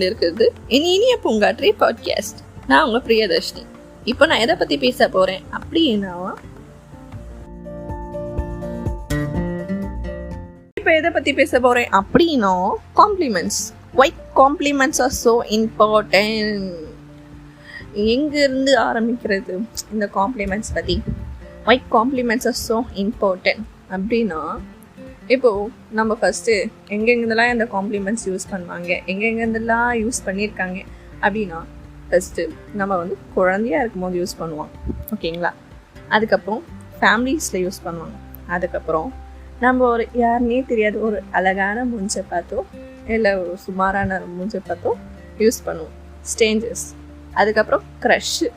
இருக்கிறது இனிய பூங்காற்றி பாட்காஸ்ட். நான் உங்க பிரியதர்ஷினி. இப்போ நான் எதை பத்தி பேச போறேன் அப்படின்னா, compliments. Why compliments are so important? எங்க இருந்து ஆரம்பிக்கிறது இந்த காம்ப்ளிமெண்ட்ஸ் பத்தி? Why compliments are so important அப்படின்னா, இப்போது நம்ம ஃபஸ்ட்டு எங்கெங்கெல்லாம் இந்த காம்ப்ளிமெண்ட்ஸ் யூஸ் பண்ணுவாங்க, எங்கெங்கெல்லாம் யூஸ் பண்ணியிருக்காங்க அப்படின்னா, ஃபஸ்ட்டு நம்ம வந்து குழந்தையாக இருக்கும்போது யூஸ் பண்ணுவோம், ஓகேங்களா? அதுக்கப்புறம் ஃபேமிலிஸில் யூஸ் பண்ணுவாங்க. அதுக்கப்புறம் நம்ம ஒரு யாருன்னே தெரியாது ஒரு அழகான மூஞ்சை பார்த்தோ இல்லை ஒரு சுமாரான மூஞ்சை பார்த்தோ யூஸ் பண்ணுவோம். ஸ்ட்ரேஞ்சர்ஸ், அதுக்கப்புறம் க்ரஷ்ஷு,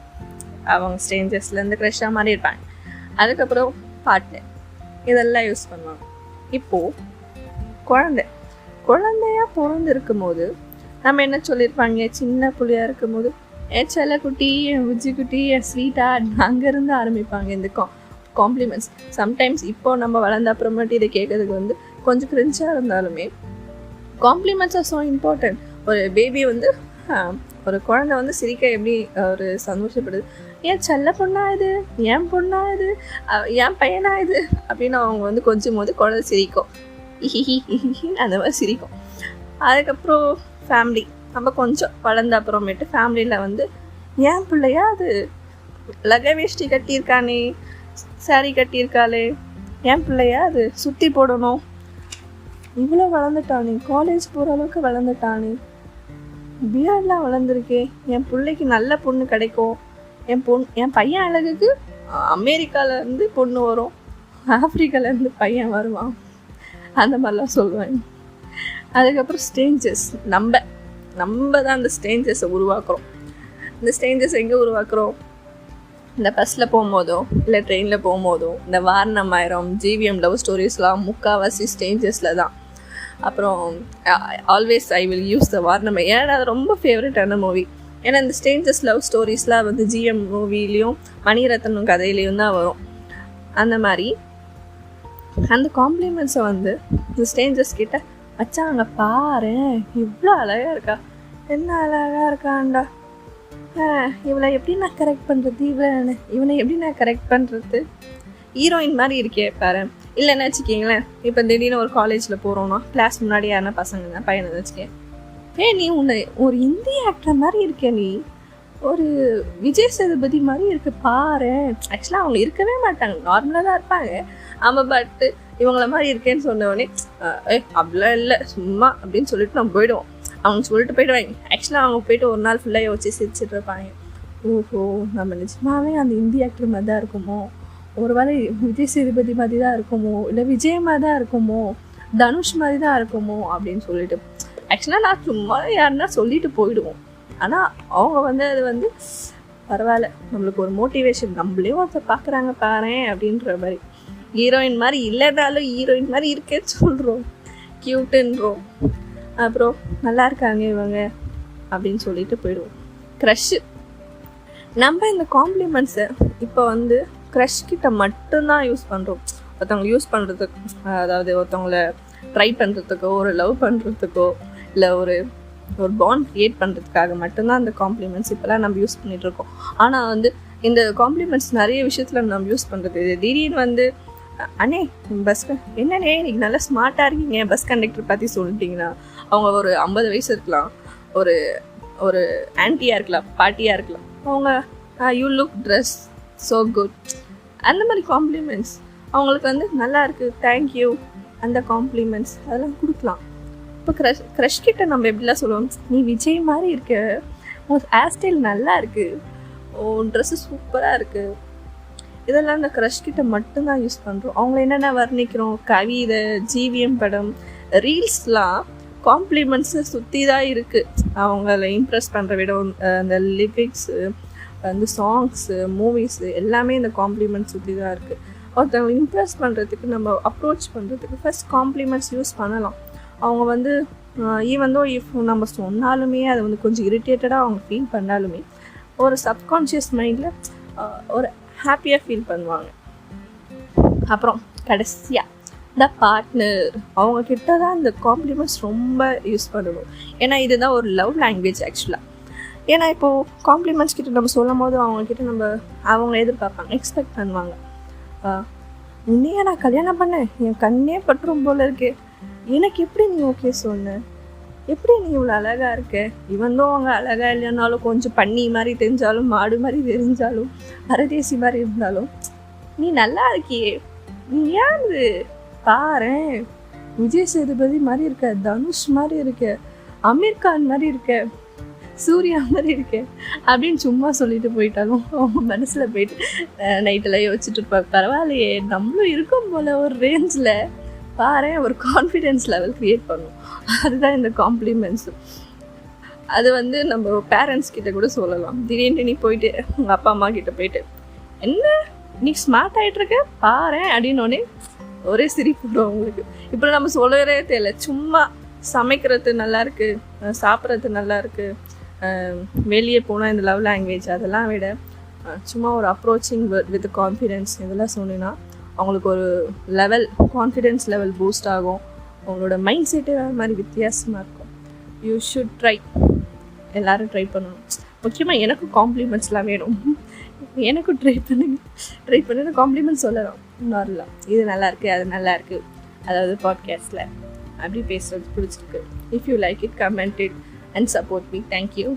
அவங்க ஸ்ட்ரேஞ்சர்ஸ்லேருந்து க்ரஷ்ஷாக மாறி இருப்பாங்க. அதுக்கப்புறம் பார்ட்னர், இதெல்லாம் யூஸ் பண்ணுவாங்க. இப்போது குழந்தையா பிறந்து இருக்கும்போது நம்ம என்ன சொல்லியிருப்பாங்க, சின்ன பிள்ளையா இருக்கும்போது செல்ல குட்டி, உஜ்ஜி குட்டி, ஸ்வீட்டா, அங்கேருந்து ஆரம்பிப்பாங்க இந்த காம்ப்ளிமெண்ட்ஸ். சம்டைம்ஸ் இப்போ நம்ம வளர்ந்த அப்புறமேட்டு இதை கேட்கறதுக்கு வந்து கொஞ்சம் கிரிஞ்சாக இருந்தாலுமே காம்ப்ளிமெண்ட்ஸ் ஆர் ஸோ இம்பார்ட்டன்ட். ஒரு பேபி வந்து ஒரு குழந்தை வந்து சிரிக்க எப்படி ஒரு சந்தோஷப்படுது, ஏன் செல்ல பொண்ணா இது, ஏன் பொண்ணா இது, ஏன் பையனா இது அப்படின்னு அவங்க வந்து கொஞ்சம் போது குழந்தை சிரிக்கும், அந்த மாதிரி சிரிக்கும். அதுக்கப்புறம் ஃபேமிலி, நம்ம கொஞ்சம் வளர்ந்த அப்புறமேட்டு ஃபேமிலியில் வந்து ஏன் பிள்ளையா அது லக வேஷ்டி கட்டியிருக்கானே, சாரி கட்டியிருக்காளே, ஏன் பிள்ளையா அது சுற்றி போடணும், இவ்வளோ வளர்ந்துட்டானே, காலேஜ் போகிற அளவுக்கு வளர்ந்துட்டானே, பியர்லாம் வளர்ந்துருக்கே, என் பிள்ளைக்கு நல்ல பொண்ணு கிடைக்கும், என் பையன் அழகுக்கு அமெரிக்காவிலேருந்து பொண்ணு வரும், ஆப்ரிக்காலேருந்து பையன் வருவான், அந்த மாதிரிலாம் சொல்லுவாங்க. அதுக்கப்புறம் ஸ்ட்ரேஞ்சர்ஸ், நம்ம தான் அந்த ஸ்ட்ரேஞ்சர்ஸை உருவாக்குறோம். இந்த ஸ்ட்ரேஞ்சர்ஸ் எங்கே உருவாக்குறோம்? இந்த பஸ்ஸில் போகும்போதோ இல்லை ட்ரெயினில் போகும்போதோ இந்த வாரணமாயிரம், ஜிவிஎம் லவ் ஸ்டோரிஸ்லாம் முக்கால்வாசி ஸ்ட்ரேஞ்சர்ஸில் தான். அப்புறம் always I will use the Vaaranam, ஏன்னா அது ரொம்ப ஃபேவரட்டான மூவி. ஏன்னா இந்த ஸ்ட்ரேஞ்சர்ஸ் லவ் ஸ்டோரிஸ்லாம் வந்து ஜிஎம் மூவிலையும் மணிரத்னம் கதையிலையும் தான் வரும். அந்த மாதிரி அந்த காம்ப்ளிமெண்ட்ஸை வந்து இந்த ஸ்ட்ரேஞ்சர்ஸ் கிட்ட வச்சாங்க, பாரு இவ்வளோ அழகாக இருக்கா, என்ன அழகாக இருக்காண்டா, இவளை எப்படி நான் கரெக்ட் பண்ணுறது, இவனை எப்படி நான் கரெக்ட் பண்ணுறது, ஹீரோயின் மாதிரி இருக்கே பாரு. இல்லைன்னு வச்சுக்கிங்களேன், இப்போ திடீர்னு ஒரு காலேஜில் போகிறோன்னா கிளாஸ் முன்னாடி யாருன்னா பசங்க தான் பையனை வச்சுக்கேன், நீ உன்னை ஒரு இந்தி ஆக்டர் மாதிரி இருக்கே, நீ ஒரு விஜய் சேதுபதி மாதிரி இருக்கு பாரு. ஆக்சுவலாக அவங்க இருக்கவே மாட்டாங்க, நார்மலாக தான் இருப்பாங்க. ஆமாம், பட்டு இவங்கள மாதிரி இருக்கேன்னு சொன்னவொடனே அப்படிலாம் இல்லை சும்மா அப்படின்னு சொல்லிட்டு நம்ம போயிடுவோம். அவங்க சொல்லிட்டு போயிடுவாங்க. ஆக்சுவலாக அவங்க போயிட்டு ஒரு நாள் ஃபுல்லாக யோசிச்சு சிரிச்சிட்டு இருப்பாங்க, ஓஹோ நம்ம நிஜமாவே அந்த இந்தி ஆக்டர் மாதிரி தான் இருக்குமோ, ஒரு வேளை விஜய் சேதுபதி மாதிரி தான் இருக்குமோ, இல்லை விஜய் மாதிரி தான் இருக்குமோ, தனுஷ் மாதிரி தான் இருக்குமோ அப்படின்னு சொல்லிட்டு. ஆக்சுவலாக நான் சும்மா யாருன்னா சொல்லிட்டு போயிடுவோம். ஆனால் அவங்க வந்து அது வந்து பரவாயில்ல, நம்மளுக்கு ஒரு மோட்டிவேஷன், நம்மளே ஒருத்தர் பார்க்குறாங்க பாரு அப்படின்ற மாதிரி. ஹீரோயின் மாதிரி இல்லைனாலும் ஹீரோயின் மாதிரி இருக்கேன்னு சொல்கிறோம், க்யூட்டுன்றோம். அப்புறம் நல்லா இருக்காங்க இவங்க அப்படின்னு சொல்லிட்டு போயிடுவோம். க்ரஷ்ஷு, நம்ம இந்த காம்ப்ளிமெண்ட்ஸை இப்போ வந்து க்ரஷ் கிட்ட மட்டும்தான் யூஸ் பண்ணுறோம். ஒருத்தவங்களை யூஸ் பண்ணுறதுக்கு, அதாவது ஒருத்தவங்களை ட்ரை பண்ணுறதுக்கோ ஒரு லவ் பண்ணுறதுக்கோ இல்லை ஒரு பாண்ட் க்ரியேட் பண்ணுறதுக்காக மட்டும்தான் அந்த காம்ப்ளிமெண்ட்ஸ் இப்போலாம் நம்ம யூஸ் பண்ணிகிட்ருக்கோம். ஆனால் வந்து இந்த காம்ப்ளிமெண்ட்ஸ் நிறைய விஷயத்தில் நம்ம யூஸ் பண்ணுறது. திடீர்னு வந்து அண்ணே பஸ் என்னண்ணே இன்னைக்கு நல்லா ஸ்மார்ட்டாக இருக்கீங்க, பஸ் கண்டக்டர் பற்றி சொல்லிட்டிங்கன்னா அவங்க ஒரு 50 வயசு இருக்கலாம், ஒரு ஆன்ட்டியாக இருக்கலாம், பாட்டியாக இருக்கலாம், அவங்க you look dress so good, அந்த மாதிரி காம்ப்ளிமெண்ட்ஸ் அவங்களுக்கு வந்து நல்லா இருக்குது, தேங்க்யூ, அந்த காம்ப்ளிமெண்ட்ஸ் அதெல்லாம் கொடுக்கலாம். இப்போ க்ரஷ் கிட்ட நம்ம எப்படிலாம் சொல்லுவோம், நீ விஜய் மாதிரி இருக்க, உன் ஹேர் ஸ்டைல் நல்லா இருக்குது, உன் ட்ரெஸ்ஸு சூப்பராக இருக்குது, இதெல்லாம் அந்த க்ரஷ் கிட்ட மட்டும்தான் யூஸ் பண்ணுறோம். அவங்கள என்னென்ன வர்ணிக்கிறோம், கவிதை, ஜிவிஎம் படம், ரீல்ஸ்லாம் காம்ப்ளிமெண்ட்ஸை சுற்றி தான் இருக்குது. அவங்கள இம்ப்ரெஸ் பண்ணுற விட அந்த லிரிக்ஸு, அந்த சாங்ஸு, மூவிஸு எல்லாமே இந்த காம்ப்ளிமெண்ட்ஸ் சுற்றி தான் இருக்குது. ஒருத்தவங்க இம்ப்ரெஸ் பண்ணுறதுக்கு, நம்ம அப்ரோச் பண்ணுறதுக்கு ஃபஸ்ட் காம்ப்ளிமெண்ட்ஸ் யூஸ் பண்ணலாம். அவங்க வந்து ஈவன் தோ இஃப் நம்ம சொன்னாலுமே அது வந்து கொஞ்சம் இரிட்டேட்டடாக அவங்க ஃபீல் பண்ணாலுமே ஒரு சப்கான்ஷியஸ் மைண்டில் ஒரு ஹாப்பியாக ஃபீல் பண்ணுவாங்க. அப்புறம் கடைசியாக த பார்ட்னர் அவங்க கிட்ட தான் இந்த காம்ப்ளிமெண்ட்ஸ் ரொம்ப யூஸ் பண்ணணும். ஏன்னா இதுதான் ஒரு லவ் லாங்குவேஜ் ஆக்சுவலாக. ஏன்னா இப்போது காம்ப்ளிமெண்ட்ஸ் கிட்ட நம்ம சொல்லும் போது அவங்கக்கிட்ட அவங்க எதிர்பார்ப்பாங்க, எக்ஸ்பெக்ட் பண்ணுவாங்க. உன்னையே நான் கல்யாணம் பண்ணேன், என் கண்ணே பற்றும் போல இருக்கு, எனக்கு எப்படி நீ ஓகே சொன்ன, எப்படி நீ இவ்வளோ அழகாக இருக்க, இவன்தான் அவங்க அழகாக இல்லைன்னாலும் கொஞ்சம் பன்னி மாதிரி தெரிஞ்சாலும் மாடு மாதிரி தெரிஞ்சாலும் பரதேசி மாதிரி இருந்தாலும் நீ நல்லா இருக்கியே, நீ ஏன் பாரேன் விஜய் சேதுபதி மாதிரி இருக்க, தனுஷ் மாதிரி இருக்க, அமீர் கான் மாதிரி இருக்க, சூர்யா மாதிரி இருக்கு அப்படின்னு சும்மா சொல்லிட்டு போயிட்டாலும் அவங்க மனசில் போயிட்டு நைட்டெல்லாம் யோசிச்சுட்டு இருப்பாங்க. பரவாயில்லையே நம்மளும் இருக்கும் போல் ஒரு ரேஞ்சில் பாரு, ஒரு கான்ஃபிடென்ஸ் லெவல் க்ரியேட் பண்ணும். அதுதான் இந்த காம்ப்ளிமெண்ட்ஸு. அது நம்ம பேரண்ட்ஸ் கிட்ட கூட சொல்லலாம். திடீர்னு நீ போயிட்டு உங்கள் அப்பா அம்மா கிட்ட போயிட்டு என்ன நீ ஸ்மார்ட் ஆகிட்டுருக்க பாரு அப்படின்னோடனே ஒரே சிரிப்பு வரும் அவங்களுக்கு. இப்போ நம்ம சொல்லவே தெரியல, சும்மா சமைக்கிறது நல்லாயிருக்கு, சாப்பிட்றது நல்லாயிருக்கு, வெளியே போனால் இந்த லவ் லாங்குவேஜ் அதெல்லாம் விட சும்மா ஒரு அப்ரோச்சிங் வேர்ட் வித் கான்ஃபிடென்ஸ் இதெல்லாம் சொன்னீங்கன்னா அவங்களுக்கு ஒரு லெவல் கான்ஃபிடென்ஸ் லெவல் பூஸ்ட் ஆகும். அவங்களோட மைண்ட் செட்டே வேறு மாதிரி வித்தியாசமாக இருக்கும். யூ ஷுட் ட்ரை, எல்லோரும் ட்ரை பண்ணணும். முக்கியமாக எனக்கும் காம்ப்ளிமெண்ட்ஸ்லாம் வேணும். எனக்கும் ட்ரை பண்ணுங்க காம்ப்ளிமெண்ட்ஸ் சொல்லலாம். நார்மலாக இது நல்லாயிருக்கு அது நல்லாயிருக்கு, அதாவது பாட்காஸ்ட்டில் அப்படி பேசுகிறது பிடிச்சிருக்கு. If you like it, comment it and support me. Thank you.